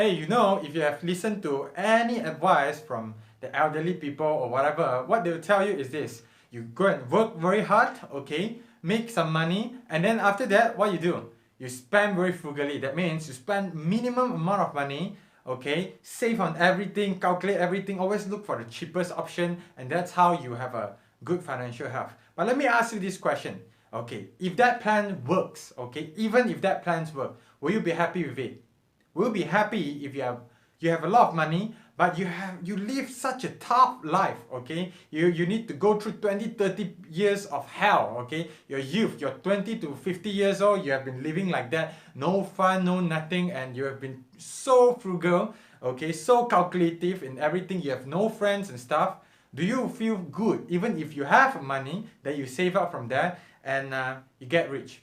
Hey, you know, if you have listened to any advice from the elderly people or whatever, what they'll tell you is this. You go and work very hard, okay, make some money, and then after that, what you do? You spend very frugally. That means you spend minimum amount of money, okay, save on everything, calculate everything, always look for the cheapest option, and that's how you have a good financial health. But let me ask you this question. Okay, if that plan works, okay, even if that plans work, will you be happy with it? Will be happy if you have a lot of money, but you live such a tough life, okay? You need to go through 20-30 years of hell, okay? Your youth, you're 20 to 50 years old, you have been living like that, no fun, no nothing, and you have been so frugal, okay, so calculative in everything, you have no friends and stuff. Do you feel good even if you have money that you save up from there and you get rich?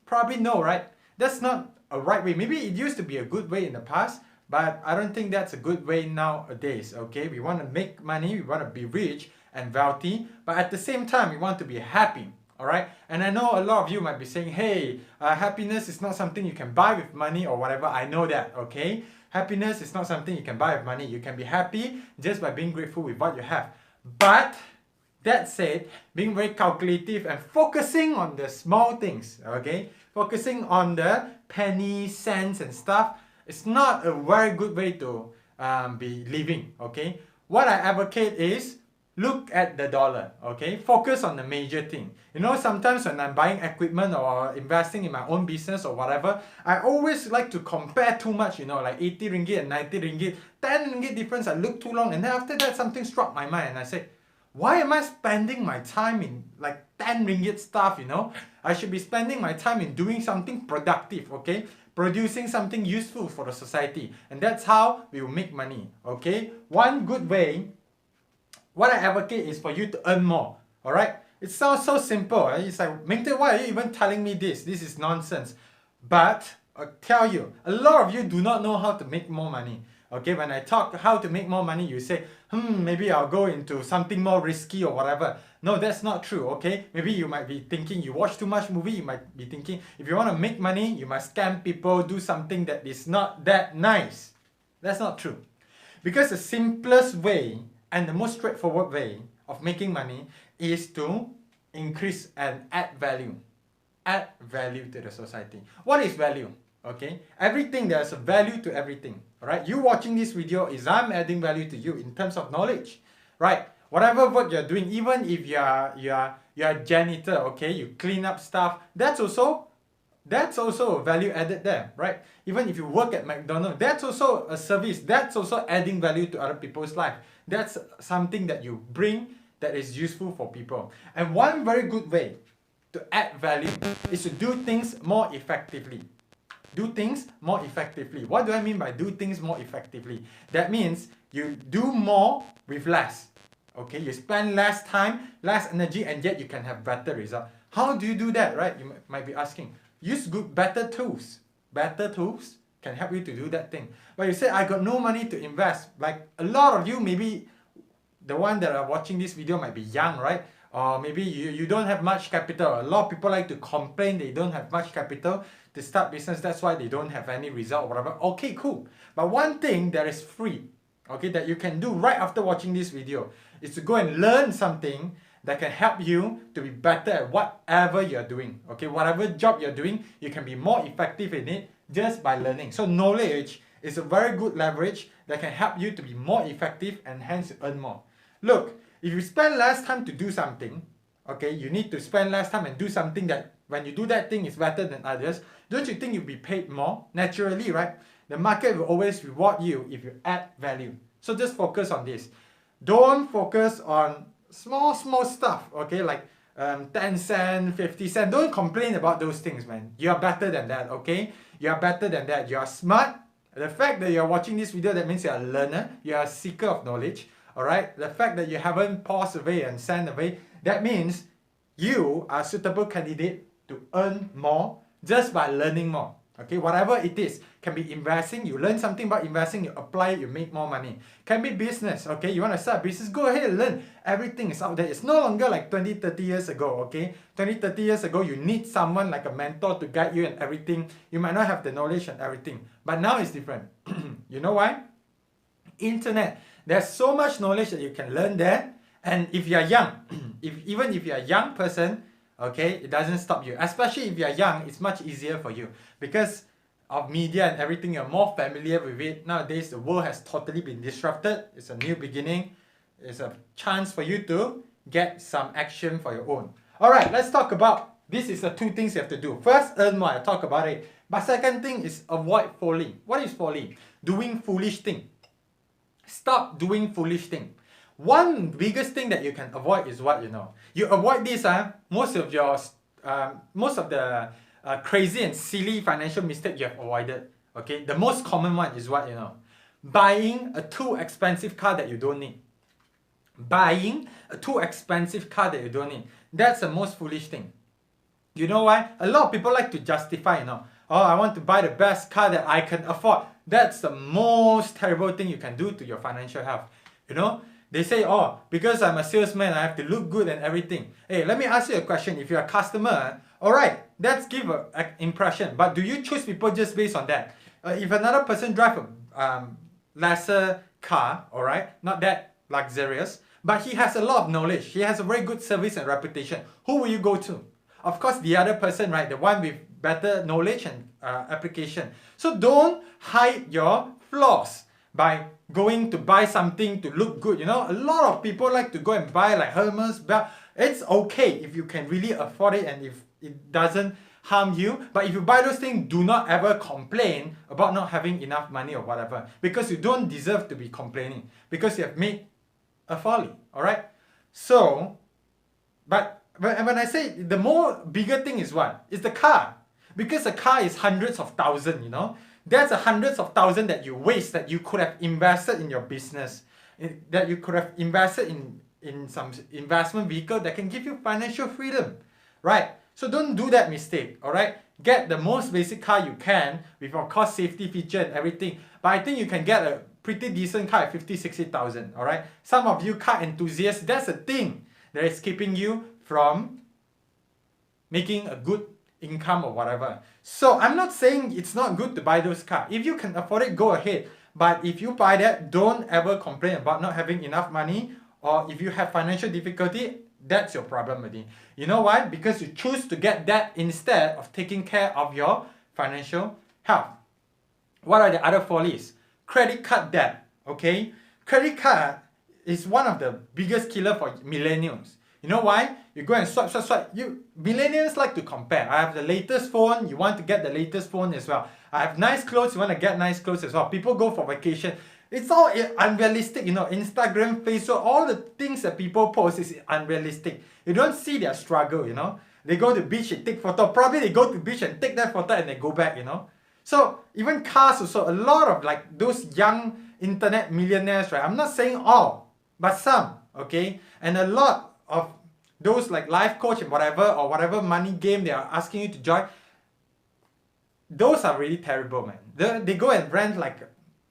Probably no, right? That's not a right way. Maybe it used to be a good way in the past, but I don't think that's a good way nowadays, okay? We want to make money, we want to be rich and wealthy, but at the same time, we want to be happy, all right? And I know a lot of you might be saying, hey, happiness is not something you can buy with money or whatever. I know that, okay? Happiness is not something you can buy with money. You can be happy just by being grateful with what you have. But that said, being very calculative and focusing on the small things, okay? Focusing on the penny, cents and stuff, it's not a very good way to be living, okay? What I advocate is look at the dollar, okay? Focus on the major thing. You know, sometimes when I'm buying equipment or investing in my own business or whatever, I always like to compare too much, you know, like 80 ringgit and 90 ringgit, 10 ringgit difference, I look too long, and then after that something struck my mind and I said, why am I spending my time in like 10 ringgit stuff, you know? I should be spending my time in doing something productive, okay? Producing something useful for the society. And that's how we will make money, okay? One good way, what I advocate is for you to earn more, alright? It sounds so simple, right? It's like, Meng Teck, why are you even telling me this? This is nonsense. But I'll tell you, a lot of you do not know how to make more money. Okay, when I talk how to make more money, you say, maybe I'll go into something more risky or whatever. No, that's not true, okay? Maybe you might be thinking, you watch too much movie, you might be thinking, if you want to make money, you must scam people, do something that is not that nice. That's not true. Because the simplest way and the most straightforward way of making money is to increase and add value. Add value to the society. What is value? Okay, everything, there's a value to everything. Alright, you watching this video is I'm adding value to you in terms of knowledge. Right, whatever work you're doing, even if you're a janitor, okay, you clean up stuff, that's also a value added there, right? Even if you work at McDonald's, that's also a service, that's also adding value to other people's life. That's something that you bring that is useful for people. And one very good way to add value is to do things more effectively. Do things more effectively. What do I mean by do things more effectively? That means you do more with less. Okay, you spend less time, less energy, and yet you can have better result. How do you do that, right? You might be asking. Use better tools. Better tools can help you to do that thing. But you say, I got no money to invest. Like a lot of you, maybe the one that are watching this video might be young, right? Or maybe you don't have much capital. A lot of people like to complain they don't have much capital to start business. That's why they don't have any result or whatever. Okay, cool. But one thing that is free, okay, that you can do right after watching this video is to go and learn something that can help you to be better at whatever you're doing. Okay, whatever job you're doing, you can be more effective in it just by learning. So knowledge is a very good leverage that can help you to be more effective and hence earn more. Look, if you spend less time to do something, okay, you need to spend less time and do something that when you do that thing is better than others, don't you think you'll be paid more? Naturally, right? The market will always reward you if you add value. So just focus on this. Don't focus on small stuff, okay, like 10 cents, 50 cents. Don't complain about those things, man. You are better than that, okay? You are better than that. You are smart. The fact that you're watching this video, that means you're a learner. You're a seeker of knowledge. Alright, the fact that you haven't paused away and sent away, that means you are a suitable candidate to earn more just by learning more. Okay, whatever it is, can be investing, you learn something about investing, you apply it, you make more money. Can be business, okay, you want to start a business, go ahead and learn. Everything is out there. It's no longer like 20-30 years ago, okay? 20-30 years ago, you need someone like a mentor to guide you and everything. You might not have the knowledge and everything, but now it's different. You know why? Internet. There's so much knowledge that you can learn there. And if you're young, even if you're a young person, okay, it doesn't stop you. Especially if you're young, it's much easier for you because of media and everything. You're more familiar with it. Nowadays, the world has totally been disrupted. It's a new beginning. It's a chance for you to get some action for your own. All right, let's talk about, this is the two things you have to do. First, earn more. I talk about it. But second thing is avoid folly. What is folly? Doing foolish thing. Stop doing foolish thing. One biggest thing that you can avoid is what you know. You avoid this, most of the crazy and silly financial mistake you have avoided. Okay, the most common one is what you know. Buying a too expensive car that you don't need. Buying a too expensive car that you don't need. That's the most foolish thing. You know why? A lot of people like to justify, you know. Oh, I want to buy the best car that I can afford. That's the most terrible thing you can do to your financial health. You know, they say, oh, because I'm a salesman, I have to look good and everything. Hey, let me ask you a question. If you're a customer, all right, let's give an impression. But do you choose people just based on that? If another person drives a lesser car, all right, not that luxurious, but he has a lot of knowledge, he has a very good service and reputation, who will you go to? Of course, the other person, right, the one with better knowledge and application. So don't hide your flaws by going to buy something to look good. You know, a lot of people like to go and buy like Hermes belt. It's okay if you can really afford it and if it doesn't harm you. But if you buy those things, do not ever complain about not having enough money or whatever, because you don't deserve to be complaining because you have made a folly. All right. So, but when I say the more bigger thing is what? It's the car. Because a car is hundreds of thousands, you know. There's a hundreds of thousands that you waste that you could have invested in your business. That you could have invested in some investment vehicle that can give you financial freedom. Right? So don't do that mistake. Alright? Get the most basic car you can with of course safety feature and everything. But I think you can get a pretty decent car at 50,000-60,000. Alright? Some of you car enthusiasts, that's a thing that is keeping you from making a good income or whatever. So I'm not saying it's not good to buy those cars. If you can afford it, go ahead. But if you buy that, don't ever complain about not having enough money, or if you have financial difficulty, that's your problem, buddy. You know why? Because you choose to get that instead of taking care of your financial health. What are the other follies? Credit card debt. Okay? Credit card is one of the biggest killer for millennials. You know why? You go and swipe. Millennials like to compare. I have the latest phone, you want to get the latest phone as well. I have nice clothes, you want to get nice clothes as well. People go for vacation. It's all unrealistic, you know. Instagram, Facebook, all the things that people post is unrealistic. You don't see their struggle, you know. They go to the beach and take photo. Probably they go to the beach and take that photo and they go back, you know. So even cars also, a lot of like those young internet millionaires, right? I'm not saying all, but some, okay? And a lot of those like life coach and whatever, or whatever money game they are asking you to join, those are really terrible, man. They go and rent like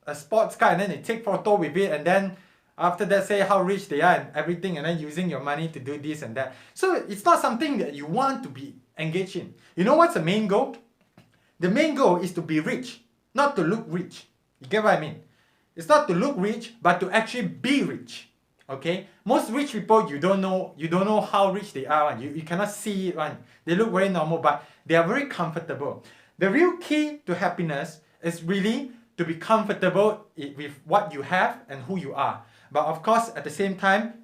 a sports car and then they take photo with it, and then after that say how rich they are and everything, and then using your money to do this and that. So it's not something that you want to be engaged in. You know what's the main goal? The main goal is to be rich, not to look rich. You get what I mean? It's not to look rich, but to actually be rich. Okay, most rich people, you don't know how rich they are. You cannot see it. They look very normal, but they are very comfortable. The real key to happiness is really to be comfortable with what you have and who you are. But of course, at the same time,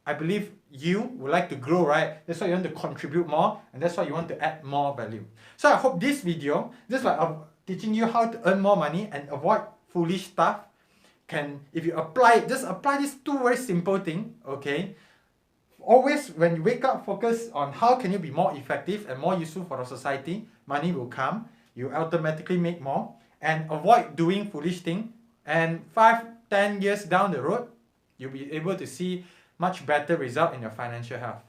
I believe you would like to grow, right? That's why you want to contribute more, and that's why you want to add more value. So I hope this video, just like I'm teaching you how to earn more money and avoid foolish stuff, if you apply it, just apply these two very simple things, okay? Always, when you wake up, focus on how can you be more effective and more useful for the society. Money will come. You automatically make more. And avoid doing foolish things. And 5-10 years down the road, you'll be able to see much better result in your financial health.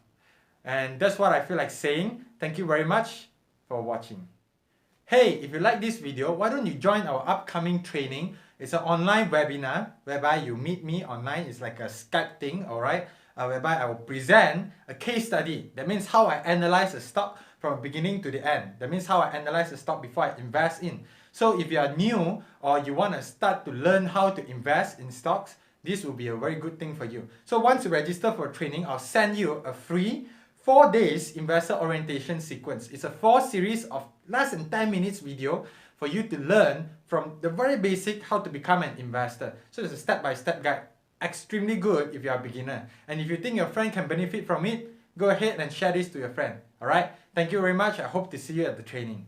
And that's what I feel like saying. Thank you very much for watching. Hey, if you like this video, why don't you join our upcoming training? It's an online webinar whereby you meet me online. It's like a Skype thing, alright? Whereby I will present a case study. That means how I analyze a stock from beginning to the end. That means how I analyze a stock before I invest in. So if you are new or you want to start to learn how to invest in stocks, this will be a very good thing for you. So once you register for training, I'll send you a free 4 days investor orientation sequence. It's a 4 series of less than 10 minutes video for you to learn from the very basic how to become an investor. So it's a step-by-step guide. Extremely good if you are a beginner. And if you think your friend can benefit from it, go ahead and share this to your friend. Alright? Thank you very much. I hope to see you at the training.